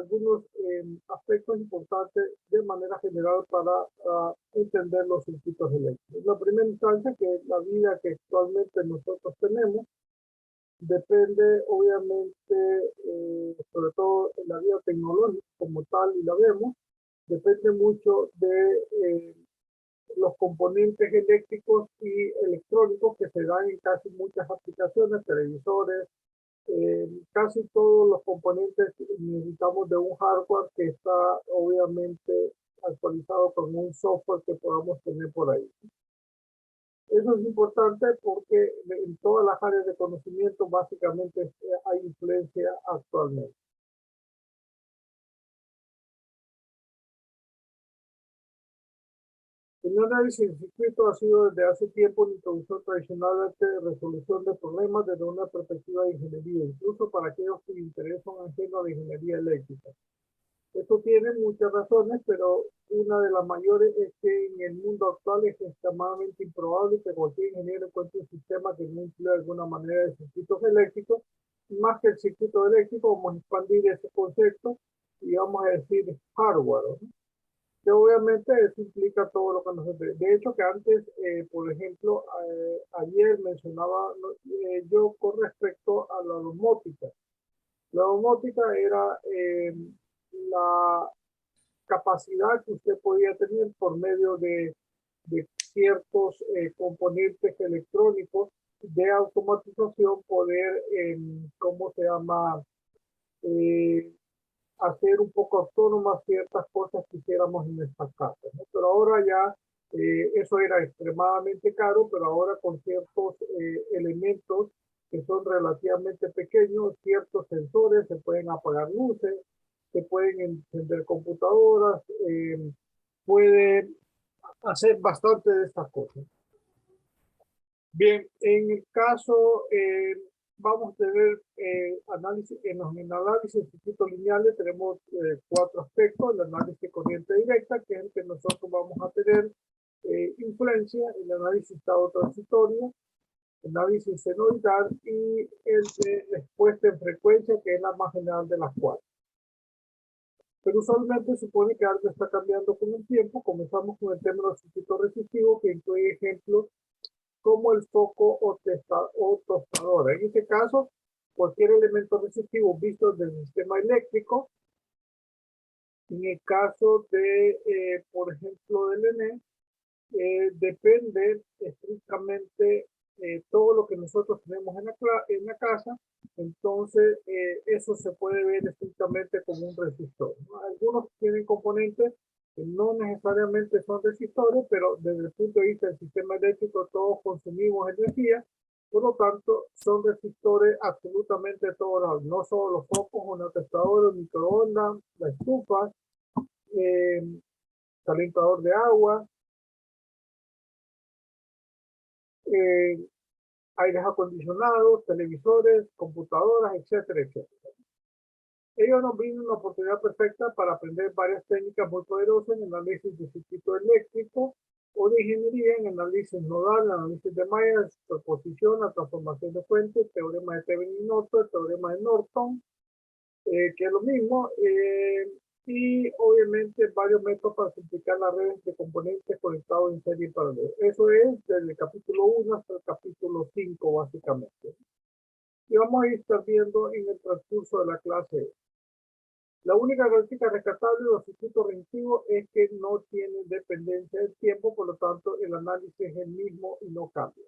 algunos aspectos importantes de manera general para entender los circuitos eléctricos. La primera instancia, que la vida que actualmente nosotros tenemos, depende obviamente, sobre todo en la vida tecnológica como tal, y la vemos, depende mucho de los componentes eléctricos y electrónicos que se dan en casi muchas aplicaciones, televisores, casi todos los componentes necesitamos de un hardware que está obviamente actualizado con un software que podamos tener por ahí. Eso es importante porque en todas las áreas de conocimiento básicamente hay influencia actualmente. El análisis de circuito ha sido desde hace tiempo una introducción tradicional de resolución de problemas desde una perspectiva de ingeniería, incluso para aquellos que interesan ajeno a la ingeniería eléctrica. Esto tiene muchas razones, pero una de las mayores es que en el mundo actual es extremadamente improbable que cualquier ingeniero encuentre un sistema que no incluya de alguna manera de circuitos eléctricos. Más que el circuito eléctrico, vamos a expandir ese concepto y vamos a decir hardware, ¿no? Que obviamente eso implica todo lo que nosotros... De hecho, que antes, por ejemplo, ayer mencionaba yo con respecto a la domótica. La domótica era la capacidad que usted podía tener por medio de ciertos componentes electrónicos de automatización, poder, ¿cómo se llama? Hacer un poco autónomas ciertas cosas que hiciéramos en nuestras casas, ¿no? Pero ahora ya eso era extremadamente caro, pero ahora con ciertos elementos que son relativamente pequeños, ciertos sensores, se pueden apagar luces, se pueden encender computadoras, pueden hacer bastante de estas cosas. Bien, en el caso, vamos a tener análisis, en los análisis de circuitos lineales tenemos cuatro aspectos: el análisis de corriente directa, que es el que nosotros vamos a tener influencia, el análisis de estado transitorio, el análisis senoidal y el de respuesta en frecuencia, que es la más general de las cuatro. Pero usualmente se supone que algo está cambiando con el tiempo. Comenzamos con el tema del circuito resistivo, que incluye ejemplos como el foco o tostadora. En este caso, cualquier elemento resistivo visto del sistema eléctrico. En el caso de, por ejemplo, del ENE, depende estrictamente todo lo que nosotros tenemos en la casa. Entonces, eso se puede ver estrictamente como un resistor, ¿no? Algunos tienen componentes que no necesariamente son resistores, pero desde el punto de vista del sistema eléctrico todos consumimos energía, por lo tanto son resistores absolutamente todos, no solo los focos, una tostadora, un microondas, la estufa, calentador de agua, aires acondicionados, televisores, computadoras, etcétera, etcétera. Ellos nos brindan una oportunidad perfecta para aprender varias técnicas muy poderosas en análisis de circuito eléctrico o de ingeniería, en análisis nodal, análisis de mallas, superposición, la transformación de fuentes, teorema de Thevenin-Norton, teorema de Norton, que es lo mismo, y obviamente varios métodos para simplificar las redes de componentes conectados en serie y paralelo. Eso es desde el capítulo 1 hasta el capítulo 5, básicamente. Y vamos a ir viendo en el transcurso de la clase. La única característica rescatable de los circuitos reactivos es que no tienen dependencia del tiempo, por lo tanto el análisis es el mismo y no cambia.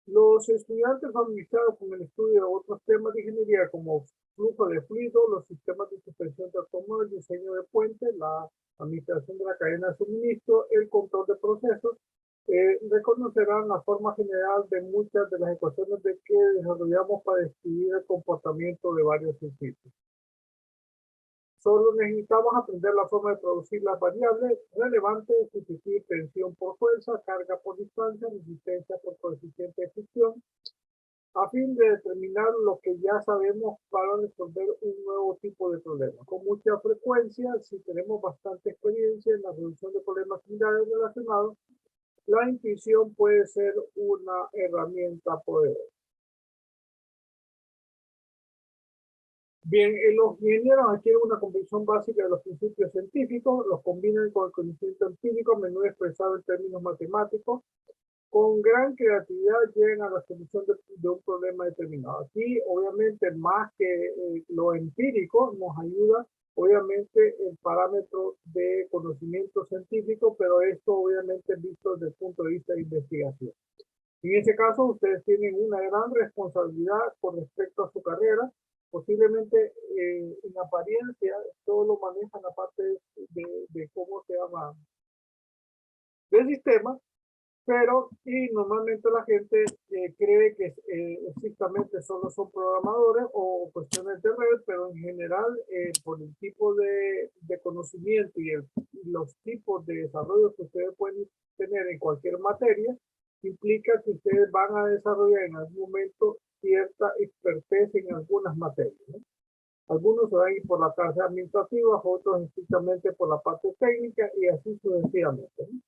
Los estudiantes familiarizados con el estudio de otros temas de ingeniería como flujo de fluido, los sistemas de suspensión de automóvil, diseño de puentes, la administración de la cadena de suministro, el control de procesos, reconocerán la forma general de muchas de las ecuaciones de que desarrollamos para describir el comportamiento de varios circuitos. Solo necesitamos aprender la forma de producir las variables relevantes, sustituir tensión por fuerza, carga por distancia, resistencia por coeficiente de fricción, a fin de determinar lo que ya sabemos para resolver un nuevo tipo de problema. Con mucha frecuencia, si tenemos bastante experiencia en la resolución de problemas similares relacionados, la intuición puede ser una herramienta poderosa. Bien, los ingenieros adquieren una comprensión básica de los principios científicos, los combinan con el conocimiento empírico, a menudo expresado en términos matemáticos. Con gran creatividad llegan a la solución de un problema determinado. Aquí, obviamente, más que lo empírico, nos ayuda, obviamente, el parámetro de conocimiento científico, pero esto, obviamente, visto desde el punto de vista de investigación. En este caso, ustedes tienen una gran responsabilidad con respecto a su carrera. Posiblemente, en apariencia, todo lo manejan la parte de cómo se llama, del sistema, pero y normalmente la gente cree que estrictamente solo son programadores o cuestiones de red, pero en general por el tipo de conocimiento y los tipos de desarrollo que ustedes pueden tener en cualquier materia, implica que ustedes van a desarrollar en algún momento cierta expertise en algunas materias, ¿no? Algunos se van a ir por la parte administrativa, otros estrictamente por la parte técnica y así sucesivamente, ¿no?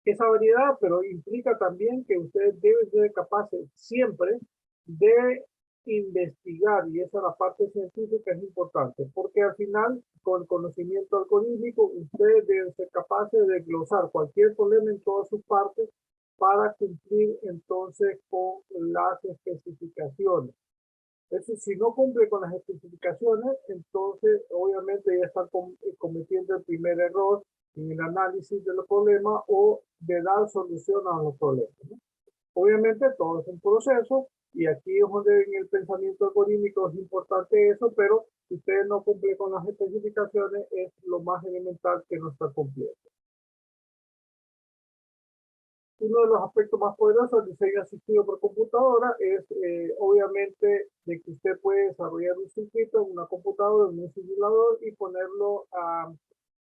Esa variedad, pero implica también que ustedes deben ser capaces siempre de investigar, y esa es la parte científica, es importante, porque al final, con el conocimiento algorítmico, ustedes deben ser capaces de glosar cualquier problema en todas sus partes para cumplir entonces con las especificaciones. Eso, si no cumple con las especificaciones, entonces obviamente ya están cometiendo el primer error en el análisis de los problemas o de dar solución a los problemas, ¿no? Obviamente todo es un proceso y aquí es donde en el pensamiento algorítmico es importante eso, pero si ustedes no cumplen con las especificaciones es lo más elemental que no está cumpliendo. Uno de los aspectos más poderosos del diseño asistido por computadora es obviamente de que usted puede desarrollar un circuito en una computadora, en un simulador y ponerlo a,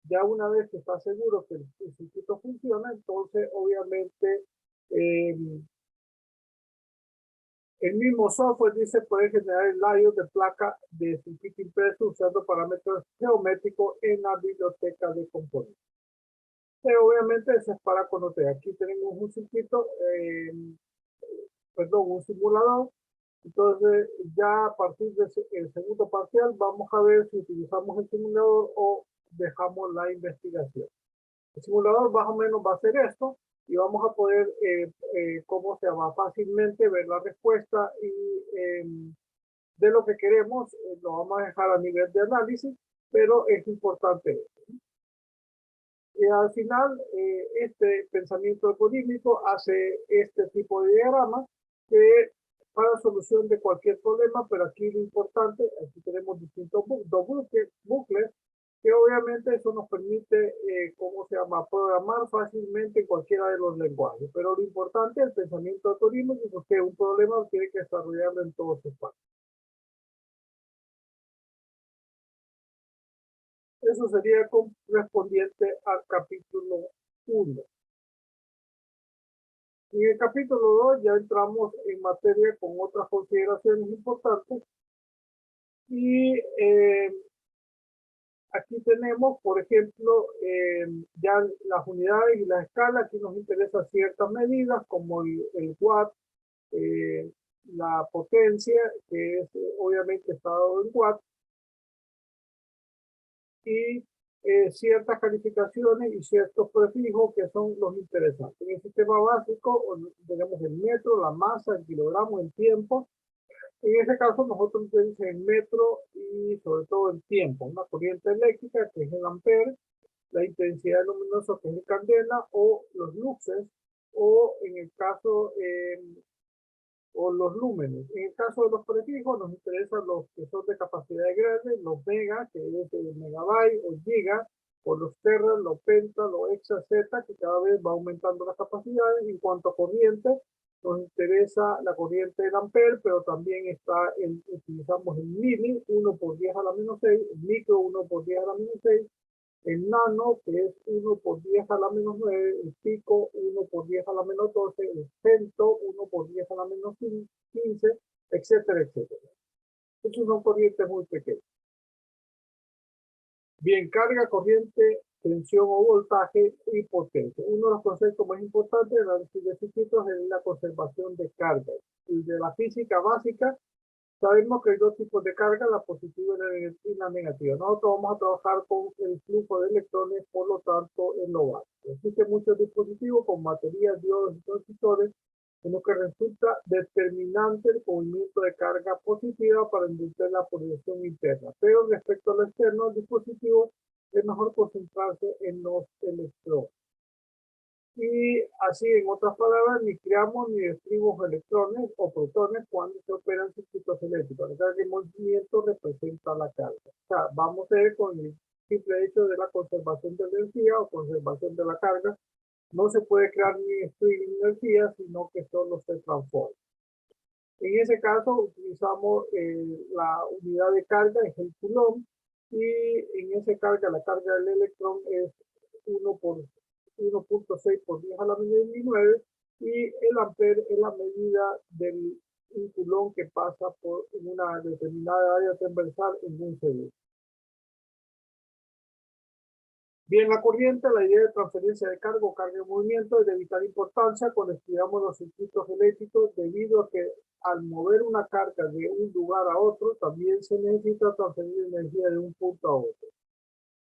ya una vez que está seguro que el circuito funciona, entonces obviamente eh, el mismo software dice puede generar el layout de placa de circuito impreso usando parámetros geométricos en la biblioteca de componentes. Pero obviamente eso es para conocer. Aquí tenemos un circuito, perdón, un simulador. Entonces, ya a partir del segundo parcial, vamos a ver si utilizamos el simulador o dejamos la investigación. El simulador más o menos va a hacer esto y vamos a poder, ¿cómo se llama? Fácilmente ver la respuesta y de lo que queremos, lo vamos a dejar a nivel de análisis, pero es importante eso. Y al final, este pensamiento algorítmico hace este tipo de diagrama que para solución de cualquier problema, pero aquí lo importante, aquí tenemos distintos bucles, que obviamente eso nos permite, ¿cómo se llama?, programar fácilmente en cualquiera de los lenguajes. Pero lo importante es el pensamiento algorítmico, porque un problema tiene que desarrollarlo en todos sus partes. Eso sería correspondiente al capítulo 1. En el capítulo 2 ya entramos en materia con otras consideraciones importantes y aquí tenemos, por ejemplo, ya las unidades y las escalas. Aquí nos interesan ciertas medidas como el watt, la potencia, que es obviamente está dado en watt, y ciertas calificaciones y ciertos prefijos que son los interesantes. En el sistema básico tenemos el metro, la masa, el kilogramo, el tiempo. En ese caso nosotros utilizamos el metro y sobre todo el tiempo, una corriente eléctrica que es el ampere, la intensidad luminosa que es el candela o los luxes, o en el caso o los lúmenes. En el caso de los prefijos nos interesan los que son de capacidad grande, los mega, que es el megabyte o giga, o los terra, los penta, los hexa, zeta, que cada vez va aumentando las capacidades. En cuanto a corriente, nos interesa la corriente del ampere, pero también utilizamos el mili, 1 por 10 a la menos 6, el micro, 1 por 10 a la menos 6, el nano, que es 1 por 10 a la menos 9, el pico, 1 por 10 a la menos 12, el cento, 1 por 10 a la menos 15, etcétera, etcétera. Estos son corrientes muy pequeñas. Bien, carga, corriente, tensión o voltaje y potencia. Uno de los conceptos más importantes del análisis de circuitos es la conservación de carga. El de la física básica Sabemos que hay dos tipos de carga, la positiva y la negativa. Nosotros vamos a trabajar con el flujo de electrones, por lo tanto, en lo básico. Existen muchos dispositivos con baterías, diodos y transistores, en lo que resulta determinante el movimiento de carga positiva para inducir la polarización interna. Pero respecto a lo externo del dispositivo, es mejor concentrarse en los electrones. Y así, en otras palabras, ni creamos ni destruimos electrones o protones cuando se operan circuitos eléctricos. La carga en movimiento representa la carga. O sea, vamos a ver con el simple hecho de la conservación de energía o conservación de la carga. No se puede crear ni destruir energía, sino que solo se transforma. En ese caso, utilizamos la unidad de carga, es el coulomb, y en ese carga, la carga del electrón es 1.6 por 10 a la menos 19, y el ampere es la medida del un coulomb que pasa por una determinada área transversal en un segundo. Bien, la corriente, la idea de transferencia de carga o carga de movimiento es de vital importancia cuando estudiamos los circuitos eléctricos, debido a que al mover una carga de un lugar a otro, también se necesita transferir energía de un punto a otro.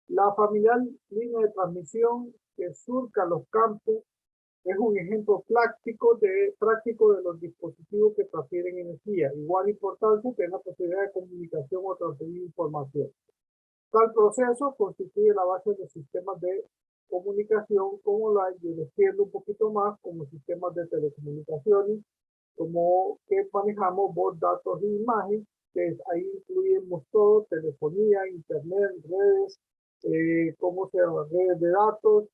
La familiar línea de transmisión que surca los campos es un ejemplo práctico de los dispositivos que transfieren energía. Igual importancia que la posibilidad de comunicación o transferir información. Tal proceso constituye la base de sistemas de comunicación, como la yo defiendo un poquito más, como sistemas de telecomunicaciones, como que manejamos voz, datos y imagen, que ahí incluimos todo: telefonía, internet, redes, cómo se llama, redes de datos,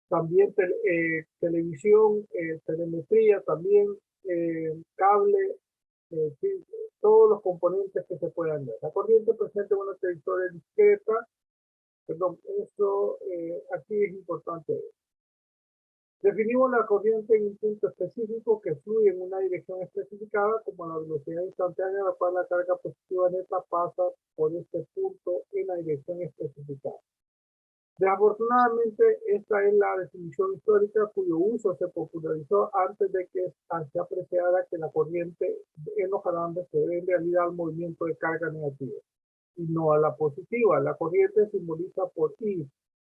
también televisión, telemetría, también cable, sí, todos los componentes que se puedan ver. La corriente presenta una trayectoria discreta. Perdón, esto aquí es importante. Definimos la corriente en un punto específico que fluye en una dirección especificada, como la velocidad instantánea a la cual la carga positiva neta pasa por este punto en la dirección especificada. Desafortunadamente, esta es la definición histórica cuyo uso se popularizó antes de que se apreciara que la corriente en los alambres se debe en realidad al movimiento de carga negativa y no a la positiva. La corriente simboliza por I.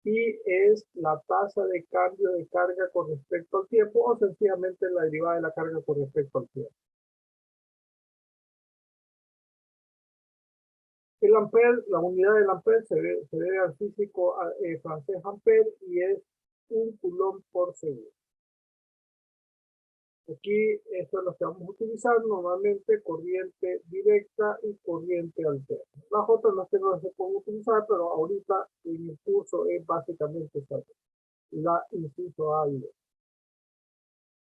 I es la tasa de cambio de carga con respecto al tiempo, o sencillamente la derivada de la carga con respecto al tiempo. El ampere, la unidad del ampere se debe al físico francés Ampère y es un coulomb por segundo. Aquí esto es lo que vamos a utilizar normalmente: corriente directa y corriente alterna. Las otras no se pueden utilizar, pero ahorita en el curso es básicamente la inciso A y B.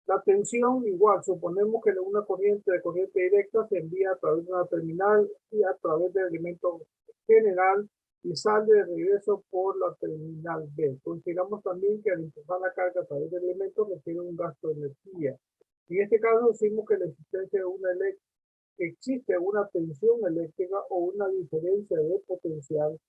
La tensión, igual, suponemos que una corriente directa se envía a través de una terminal y a través del elemento general y sale de regreso por la terminal B. Consideramos también que al impulsar la carga a través del elemento requiere un gasto de energía. En este caso decimos que la existencia de existe una tensión eléctrica o una diferencia de potencial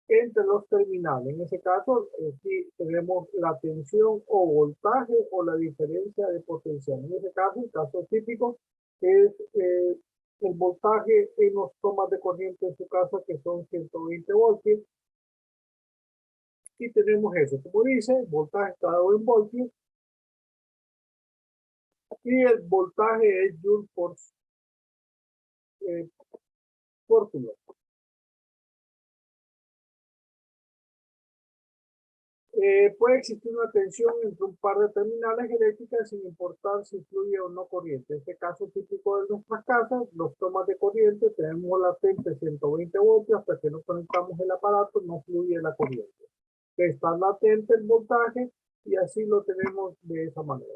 entre los terminales. En ese caso, sí tenemos la tensión o voltaje o la diferencia de potencial. En ese caso, el caso típico es el voltaje en los tomas de corriente en su casa, que son 120 voltios. Y tenemos eso, como dice, voltaje está dado en voltios. Y el voltaje es joule por coulomb. Puede existir una tensión entre un par de terminales eléctricas sin importar si fluye o no corriente. En este caso típico de nuestras casas, los tomas de corriente, tenemos latente 120 voltios, hasta que no conectamos el aparato no fluye la corriente. Está latente el voltaje y así lo tenemos de esa manera.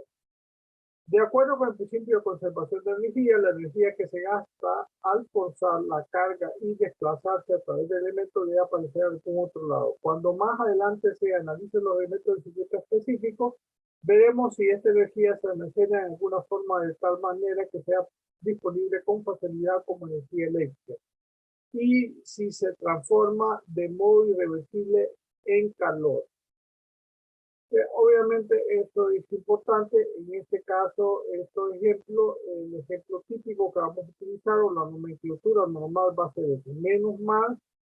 De acuerdo con el principio de conservación de energía, la energía que se gasta al forzar la carga y desplazarse a través del elemento debe aparecer en algún otro lado. Cuando más adelante se analicen los elementos del circuito específico, veremos si esta energía se almacena en alguna forma de tal manera que sea disponible con facilidad como energía eléctrica, y si se transforma de modo irreversible en calor. Obviamente esto es importante, en este caso, este ejemplo, el ejemplo típico que vamos a utilizar o la nomenclatura normal va a ser eso, menos más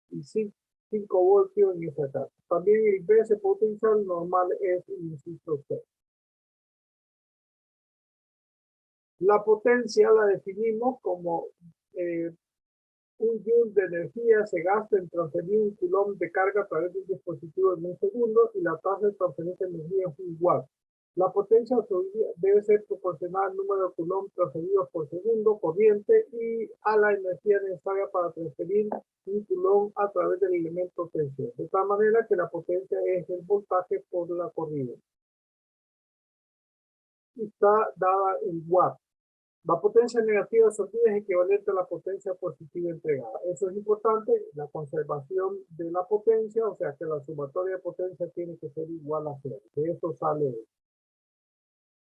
y 5 voltios en esta caso. También el B se puede utilizar, el normal es el inciso C. La potencia la definimos como un joule de energía se gasta en transferir un coulomb de carga a través de un dispositivo en un segundo y la tasa de transferencia de energía es un watt. La potencia debe ser proporcional al número de coulomb transferidos por segundo corriente y a la energía necesaria para transferir un coulomb a través del elemento tensión. De tal manera que la potencia es el voltaje por la corriente. Está dada en watt. La potencia negativa absorbida es equivalente a la potencia positiva entregada. Eso es importante, la conservación de la potencia, o sea que la sumatoria de potencia tiene que ser igual a cero. De eso sale eso.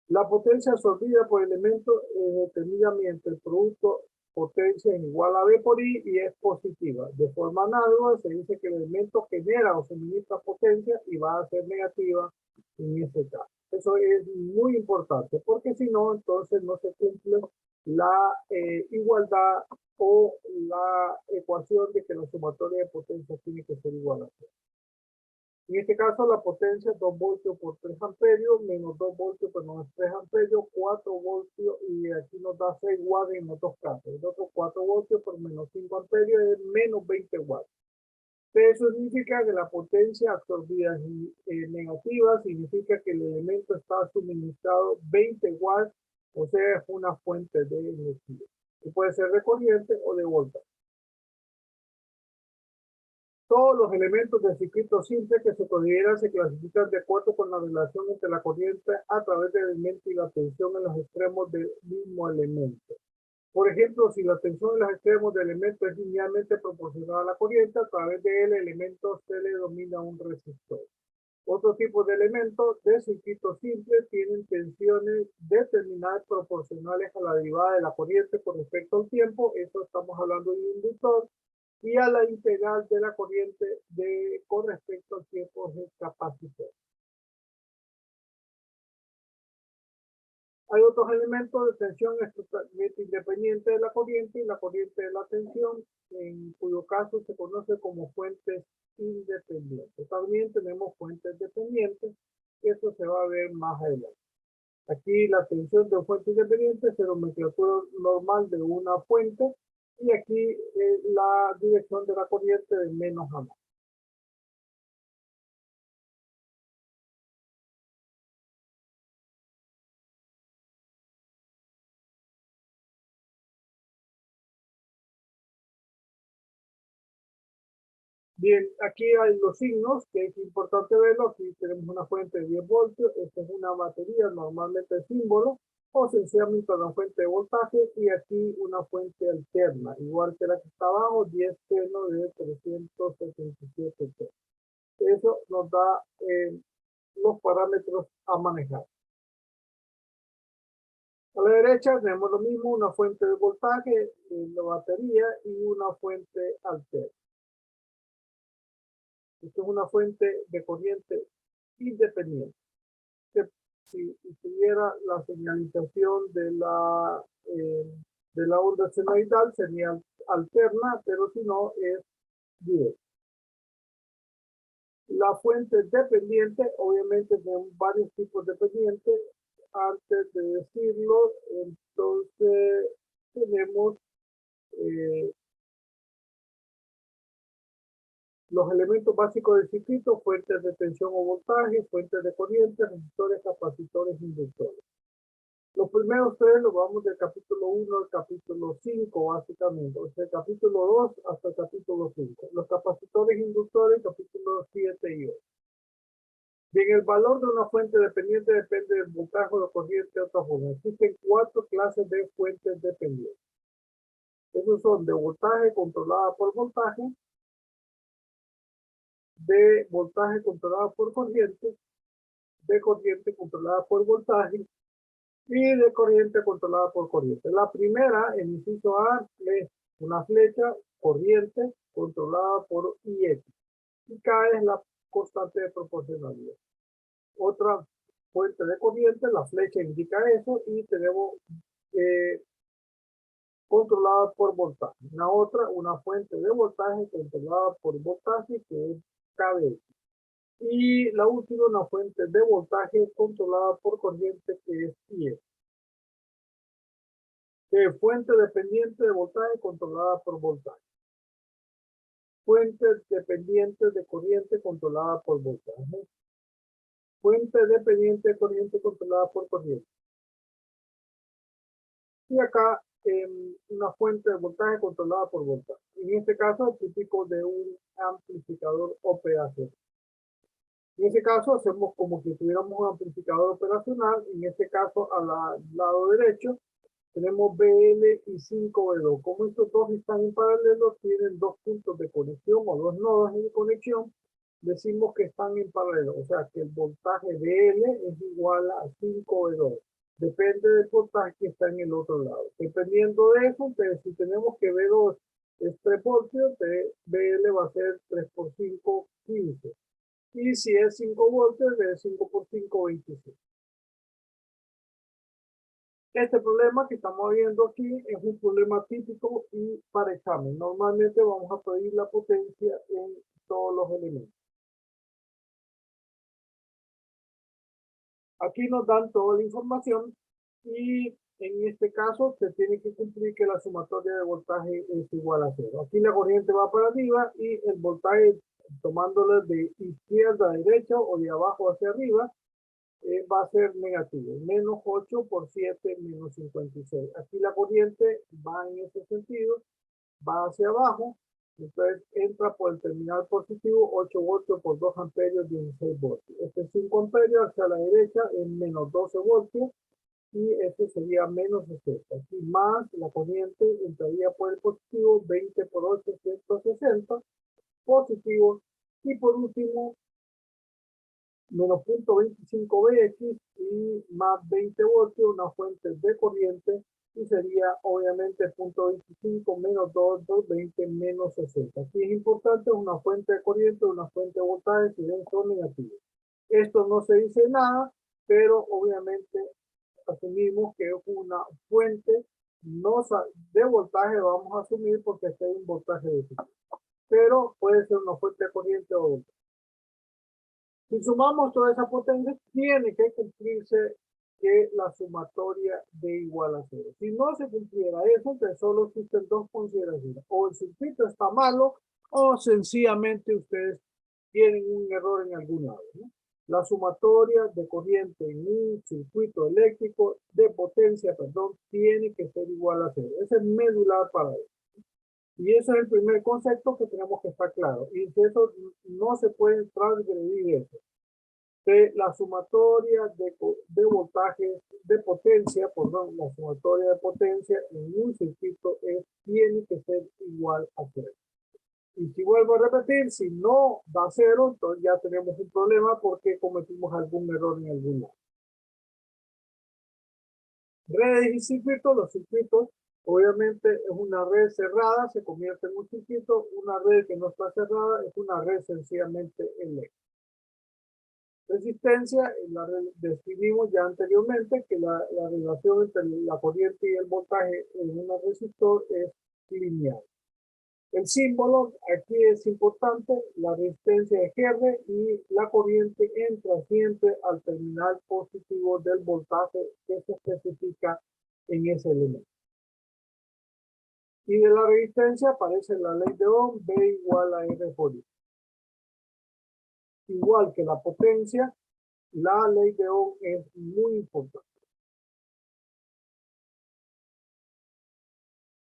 La potencia absorbida por elemento es detenida mediante el producto potencia es igual a B por I y es positiva. De forma análoga se dice que el elemento genera o suministra potencia y va a ser negativa en este caso. Eso es muy importante porque si no, entonces no se cumple la igualdad o la ecuación de que la sumatoria de potencia tiene que ser igual a cero. En este caso, la potencia es 2 voltios por 3 amperios, menos 2 voltios por menos 3 amperios, 4 voltios, y aquí nos da 6 watts en otros casos. El otro 4 voltios por menos 5 amperios es menos 20 watts. Eso significa que la potencia absorbida es negativa, significa que el elemento está suministrado 20 watts, o sea, es una fuente de energía, que puede ser de corriente o de voltaje. Todos los elementos del circuito simple que se consideran se clasifican de acuerdo con la relación entre la corriente a través del elemento y la tensión en los extremos del mismo elemento. Por ejemplo, si la tensión en los extremos del elemento es linealmente proporcional a la corriente, a través de él, el elemento se le denomina un resistor. Otro tipo de elementos de circuito simple tienen tensiones determinadas proporcionales a la derivada de la corriente con respecto al tiempo. Eso estamos hablando de un inductor. Y a la integral de la corriente con respecto al tiempo del capacitor. Hay otros elementos de tensión totalmente independientes de la corriente y la corriente de la tensión, en cuyo caso se conoce como fuentes independientes. También tenemos fuentes dependientes, eso se va a ver más adelante. Aquí la tensión de fuente independiente es la nomenclatura normal de una fuente y aquí la dirección de la corriente de menos a más. Bien, aquí hay los signos que es importante verlo. Aquí tenemos una fuente de 10 voltios. Esta es una batería, normalmente el símbolo, o sencillamente una fuente de voltaje. Y aquí una fuente alterna, igual que la que está abajo, 10 seno de 377 T. Eso nos da los parámetros a manejar. A la derecha tenemos lo mismo, una fuente de voltaje, la batería y una fuente alterna. Esto es una fuente de corriente independiente. Si tuviera la señalización de la onda senoidal sería alterna, pero si no es directa. La fuente dependiente, obviamente tenemos varios tipos dependientes. Antes de decirlo, entonces tenemos los elementos básicos del circuito: fuentes de tensión o voltaje, fuentes de corriente, resistores, capacitores, inductores. Los primeros tres los vamos del capítulo 1 al capítulo 5, básicamente. O sea, el capítulo 2 hasta el capítulo 5. Los capacitores inductores, capítulo 7 y 8. Bien, el valor de una fuente dependiente depende del voltaje o la corriente de otra forma. Existen 4 clases de fuentes dependientes. Esos son de voltaje controlada por voltaje, de voltaje controlada por corriente, de corriente controlada por voltaje y de corriente controlada por corriente. La primera, el inciso A, es una flecha corriente controlada por IX. Y K es la constante de proporcionalidad. otra fuente de corriente, la flecha indica eso, y tenemos controlada por voltaje. La otra, una fuente de voltaje controlada por voltaje, que es KVX. Y la última, una fuente de voltaje controlada por corriente, que es IF. Fuente dependiente de voltaje controlada por voltaje. Fuente dependiente de corriente controlada por voltaje. Fuente dependiente de corriente controlada por corriente. Y acá una fuente de voltaje controlada por voltaje. En este caso, típico de un amplificador operacional. En este caso, hacemos como si tuviéramos un amplificador operacional. En este caso, al lado derecho, tenemos BL y 5V2. Como estos dos están en paralelo, tienen dos puntos de conexión o dos nodos de conexión, decimos que están en paralelo. O sea, que el voltaje BL es igual a 5V2. Depende del voltaje que está en el otro lado. Dependiendo de eso, entonces, si tenemos que V2 es 3 voltios, BL va a ser 3 por 5, 15. Y si es 5 voltios, es 5 por 5, 25. Este problema que estamos viendo aquí es un problema típico y para examen. Normalmente vamos a pedir la potencia en todos los elementos. Aquí nos dan toda la información y en este caso se tiene que cumplir que la sumatoria de voltaje es igual a 0. Aquí la corriente va para arriba y el voltaje, tomándolo de izquierda a derecha o de abajo hacia arriba, va a ser negativo. Menos 8 por 7, menos 56. Aquí la corriente va en ese sentido, va hacia abajo. Entonces entra por el terminal positivo, 8 voltios por 2 amperios, 16 voltios. Este es 5 amperios hacia la derecha en menos 12 voltios y este sería menos 60. Aquí más la corriente entraría por el positivo, 20 por 8, 160 positivo. Y por último, menos 0.25 Vx y más 20 voltios, una fuente de corriente, y sería obviamente 0.25 menos 2, 220 menos 60. Aquí es importante una fuente de corriente, una fuente de voltaje, si ven son negativos. Esto no se dice nada, pero obviamente asumimos que es una fuente no de voltaje, vamos a asumir porque está en un voltaje de tipo. Pero puede ser una fuente de corriente o voltaje. Si sumamos toda esa potencia, tiene que cumplirse que la sumatoria de igual a 0. Si no se cumpliera eso, entonces solo existen dos consideraciones. O el circuito está malo, o sencillamente ustedes tienen un error en algún lado, ¿no? La sumatoria de corriente en un circuito eléctrico de potencia, perdón, tiene que ser igual a 0. Ese es medular para eso. Y ese es el primer concepto que tenemos que estar claro. Y eso no se puede transgredir eso. La sumatoria de voltajes de potencia, perdón, la sumatoria de potencia en un circuito tiene que ser igual a 0. Y si vuelvo a repetir, si no da 0, entonces ya tenemos un problema porque cometimos algún error en algún lado. Redes y circuitos, los circuitos obviamente es una red cerrada, se convierte en un circuito. Una red que no está cerrada es una red sencillamente eléctrica. Resistencia, la describimos ya anteriormente que la relación entre la corriente y el voltaje en un resistor es lineal. El símbolo aquí es importante, la resistencia es R y la corriente entra siempre al terminal positivo del voltaje que se especifica en ese elemento. Y de la resistencia aparece la ley de Ohm, B igual a R por I. Igual que la potencia, la ley de Ohm es muy importante.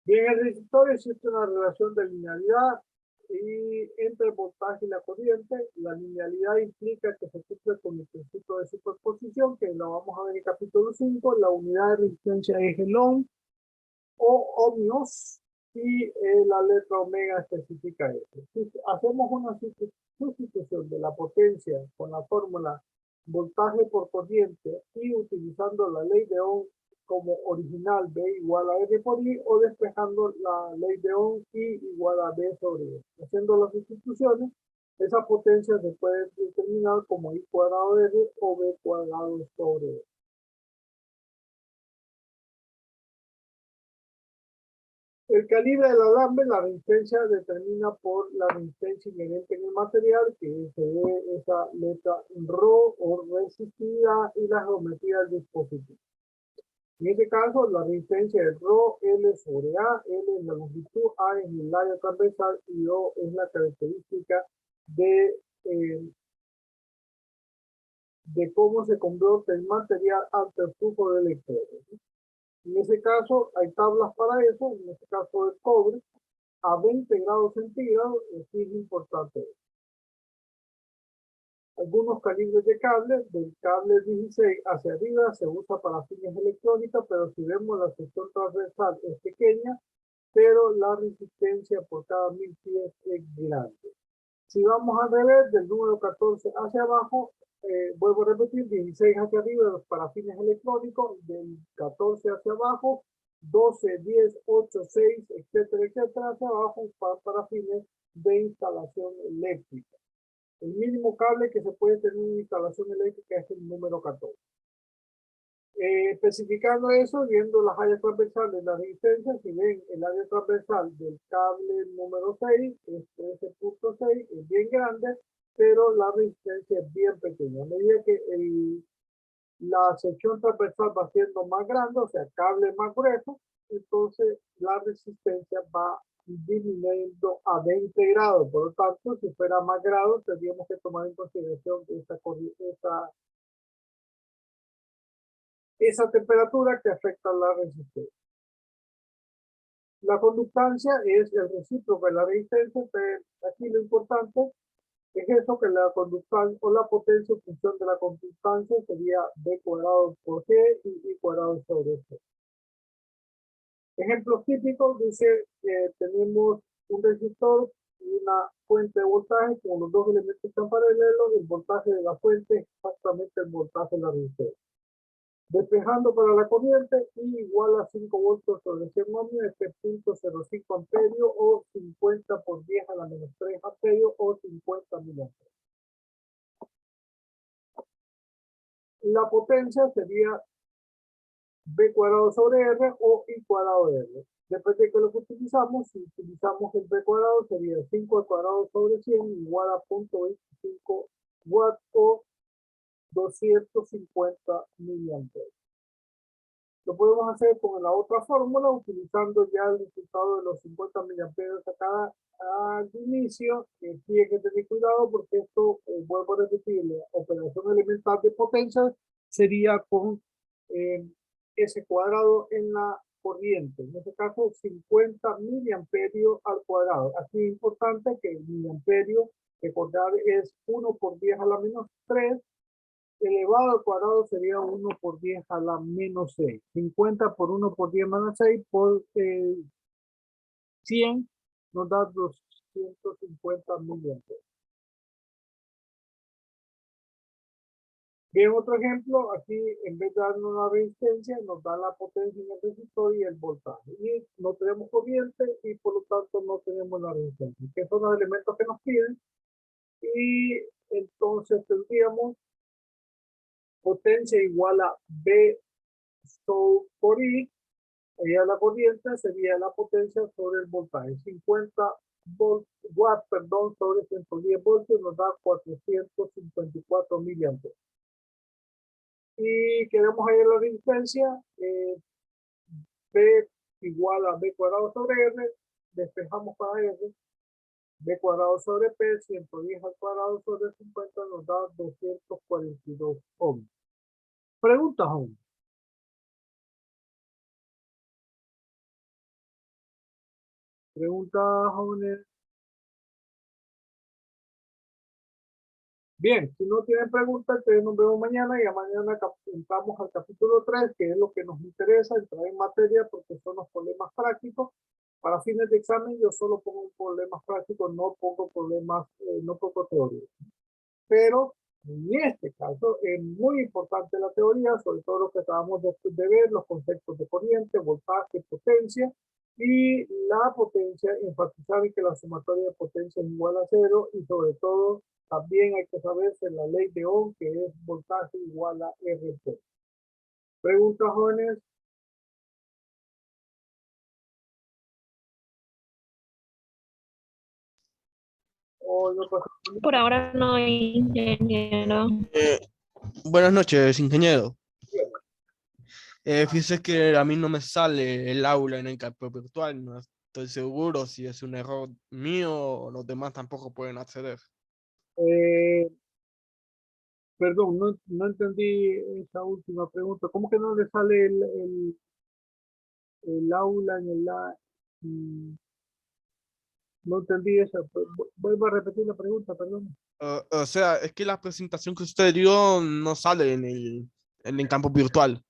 Bien, en el resistor existe una relación de linealidad entre el voltaje y la corriente. La linealidad implica que se cumple con el principio de superposición, que lo vamos a ver en el capítulo 5. La unidad de resistencia es el ohm o ohmios y la letra omega especifica eso. Si hacemos una sustitución de la potencia con la fórmula voltaje por corriente y utilizando la ley de Ohm como original, B igual a R por I, o despejando la ley de Ohm, I igual a B sobre E. Haciendo las sustituciones, Esa potencia se puede determinar como I cuadrado R o B cuadrado sobre R. El calibre del alambre, la resistencia determina por la resistencia inherente en el material, que se ve esa letra Rho o resistividad y la geometría del dispositivo. En este caso, la resistencia es Rho, L sobre A, L es la longitud, A es el área transversal y O es la característica de cómo se convierte el material ante el flujo de electrones. En ese caso, hay tablas para eso, en este caso el cobre, a 20 grados centígrados, es importante. Algunos calibres de cable, del cable 16 hacia arriba se usa para fines electrónicos, pero si vemos la sección transversal es pequeña, pero la resistencia por cada 1000 pies es grande. Si vamos al revés, del número 14 hacia abajo, vuelvo a repetir, 16 hacia arriba para fines electrónicos, del 14 hacia abajo, 12, 10, 8, 6, etcétera, etcétera, hacia abajo para fines de instalación eléctrica. El mínimo cable que se puede tener en instalación eléctrica es el número 14. Especificando eso, viendo las áreas transversales de la resistencia, si ven el área transversal del cable número 6, es 13.6, es bien grande, pero la resistencia es bien pequeña. A medida que la sección transversal va siendo más grande, o sea, cable más grueso, entonces la resistencia va disminuyendo a 20 grados. Por lo tanto, si fuera más grados, tendríamos que tomar en consideración esa temperatura que afecta la resistencia. La conductancia es el recíproco de la resistencia, pero aquí lo importante es eso, que la conductancia o la potencia en función de la conductancia sería B cuadrado por G y I cuadrado sobre G. Ejemplos típicos, dice que tenemos un resistor y una fuente de voltaje, como los dos elementos están paralelos, el voltaje de la fuente es exactamente el voltaje de la resistencia. Despejando para la corriente, I igual a 5 voltios sobre 100 ohmios, este es 0.05 amperios o 50 por 10 a la menos 3 amperios o 50 miliamperios. La potencia sería B cuadrado sobre R o I cuadrado de R. Depende de qué lo que utilizamos. Si utilizamos el B cuadrado, sería 5 al cuadrado sobre 100 igual a 0.25 watts o 250 miliamperios. Lo podemos hacer con la otra fórmula, utilizando ya el resultado de los 50 miliamperios acá al inicio. Aquí hay que tener cuidado porque esto, vuelvo a repetir, la operación elemental de potencia sería con S cuadrado en la corriente. En este caso, 50 miliamperios al cuadrado. Aquí es importante que el miliamperio, recordar, es 1 por 10 a la menos 3. Elevado al cuadrado sería 1 por 10 a la menos 6. 50 por 1 por 10 menos 6 por 100 nos da 250 miliamperios. Bien, otro ejemplo, aquí en vez de darnos una resistencia, nos da la potencia en el resistor y el voltaje. Y no tenemos corriente y por lo tanto no tenemos la resistencia, que son los elementos que nos piden. Y entonces tendríamos potencia igual a B por I, allá la corriente sería la potencia sobre el voltaje. 50 watts, perdón, sobre 110 voltios nos da 454 miliamperios. Y queremos hallar la resistencia, B igual a B cuadrado sobre R, despejamos para R, B cuadrado sobre P, 110 al cuadrado sobre 50 nos da 242 ohms. Pregunta, jóvenes. Pregunta, jóvenes. Bien, si no tienen preguntas, entonces nos vemos mañana y a mañana entramos al capítulo 3, que es lo que nos interesa, entrar en materia porque son los problemas prácticos. Para fines de examen yo solo pongo problemas prácticos, no pongo problemas, no pongo teoría. Pero en este caso es muy importante la teoría, sobre todo lo que acabamos de ver, los conceptos de corriente, voltaje, potencia, Y la potencia, enfatizar en que la sumatoria de potencia es igual a cero y sobre todo también hay que saberse la ley de Ohm, que es voltaje igual a RT. Preguntas, jóvenes. O no pasa. Por ahora no, ingeniero. Eh, Buenas noches, ingeniero. Fíjese que a mí no me sale el aula en el campo virtual, no estoy seguro si es un error mío o los demás tampoco pueden acceder. Eh, Perdón, no entendí esa última pregunta. ¿Cómo que no le sale el aula en mm, no entendí esa. Vuelvo a repetir la pregunta, perdón. O sea, es que la presentación que usted dio no sale en el campo virtual.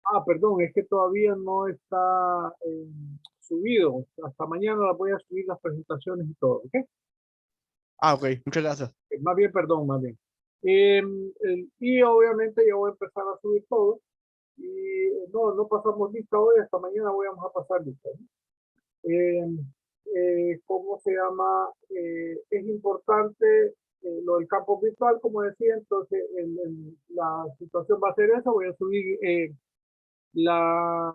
Ah, perdón, es que todavía no está subido. Hasta mañana la voy a subir las presentaciones y todo, ¿ok? Ah, ok, muchas gracias. Más bien, perdón, más bien. Y obviamente ya voy a empezar a subir todo. Y no pasamos lista hoy, hasta mañana vamos a pasar lista, ¿no? ¿Cómo se llama? Es importante lo del campo virtual, como decía, entonces la situación va a ser esa, voy a subir la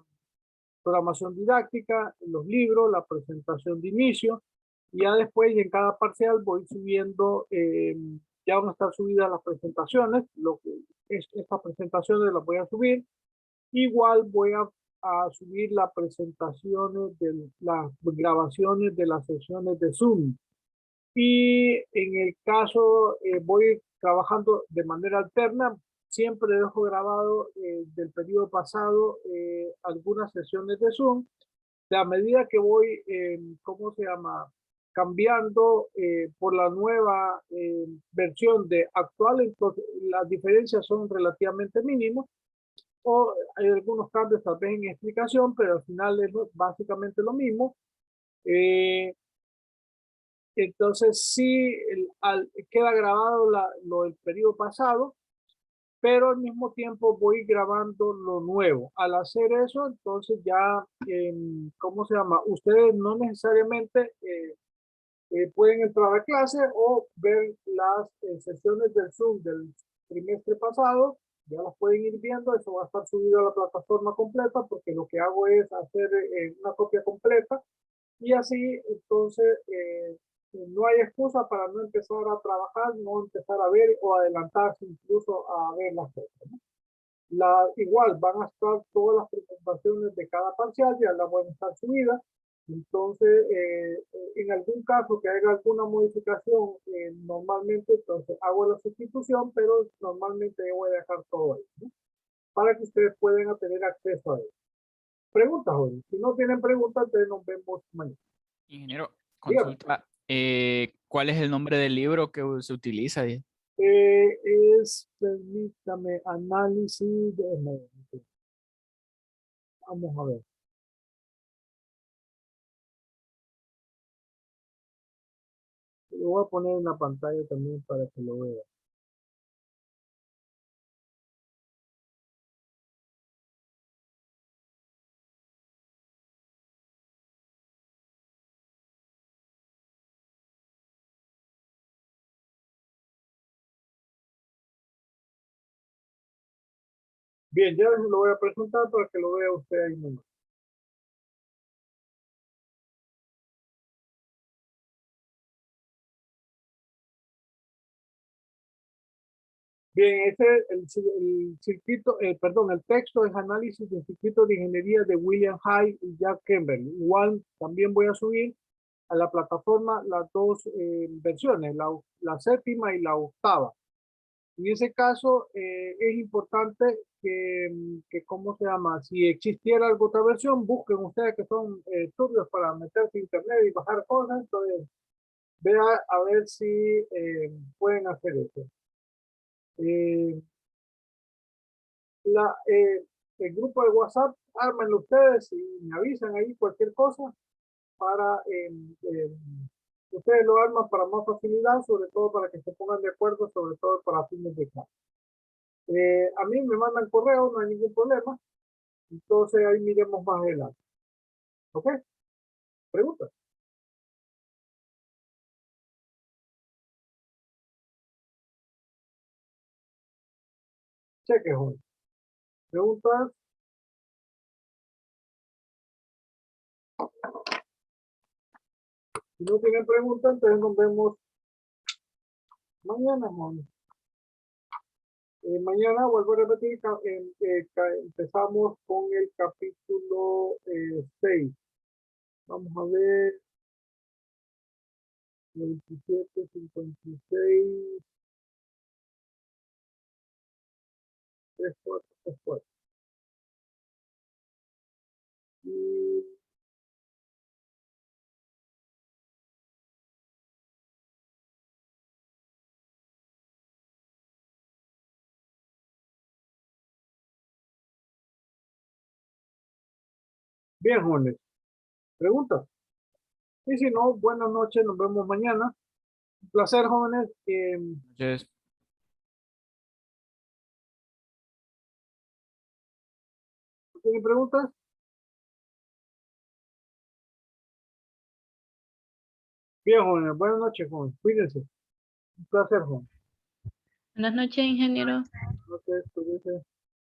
programación didáctica, los libros, la presentación de inicio, y ya después en cada parcial voy subiendo, ya van a estar subidas las presentaciones, lo que estas presentaciones las voy a subir. Igual voy a subir las presentaciones de las grabaciones de las sesiones de Zoom. Y en el caso, voy trabajando de manera alterna. Siempre dejo grabado del periodo pasado algunas sesiones de Zoom. A medida que voy, ¿cómo se llama? Cambiando por la nueva versión de actual, entonces las diferencias son relativamente mínimas o hay algunos cambios tal vez en explicación, pero al final es básicamente lo mismo. Eh, entonces sí, queda grabado lo del periodo pasado, pero al mismo tiempo voy grabando lo nuevo. Al hacer eso, entonces ya, ¿cómo se llama? Ustedes no necesariamente pueden entrar a clase o ver las sesiones del Zoom del trimestre pasado, ya las pueden ir viendo, eso va a estar subido a la plataforma completa porque lo que hago es hacer una copia completa y así entonces no hay excusa para no empezar a trabajar, no empezar a ver o adelantarse incluso a ver las cosas, ¿no? Igual van a estar todas las presentaciones de cada parcial, ya las van a estar subidas. Entonces, en algún caso que haya alguna modificación, normalmente entonces hago la sustitución, pero normalmente yo voy a dejar todo ahí, ¿no? Para que ustedes puedan tener acceso a él. Preguntas hoy. Si no tienen preguntas, entonces nos vemos mañana. Ingeniero, Dígame. consulta, ¿cuál es el nombre del libro que se utiliza? Eh, Permítame, análisis de... Vamos a ver. Lo voy a poner en la pantalla también para que lo vean. Bien, ya lo voy a presentar para que lo vea usted ahí mismo. Bien, este es el circuito, perdón, el texto es análisis del circuito de ingeniería de William Hyde y Jack Campbell. Igual también voy a subir a la plataforma las dos versiones, la séptima y la octava. En ese caso, es importante ¿cómo se llama? Si existiera alguna otra versión, busquen ustedes que son turbios para meterse a internet y bajar cosas, entonces vea a ver si pueden hacer eso. Eh, el grupo de WhatsApp, ármenlo ustedes y me avisan ahí cualquier cosa para, ustedes lo arman para más facilidad, sobre todo para que se pongan de acuerdo, sobre todo para fines de clase. A mí me mandan correo, no hay ningún problema, entonces ahí miremos más adelante. ¿Ok? preguntas. Cheque, joven. Preguntas. Si no tienen preguntas, entonces nos vemos mañana, joven. Mañana vuelvo a repetir, empezamos con el capítulo 6. Vamos a ver. 27, 56, 34, 34. Y bien, jóvenes. ¿Preguntas? Y si no, buenas noches, nos vemos mañana. Un placer, jóvenes. Entonces, ¿Tienen preguntas? Bien, jóvenes. Buenas noches, jóvenes. Cuídense. Un placer, jóvenes. Buenas noches, ingeniero. Buenas noches, cuídense.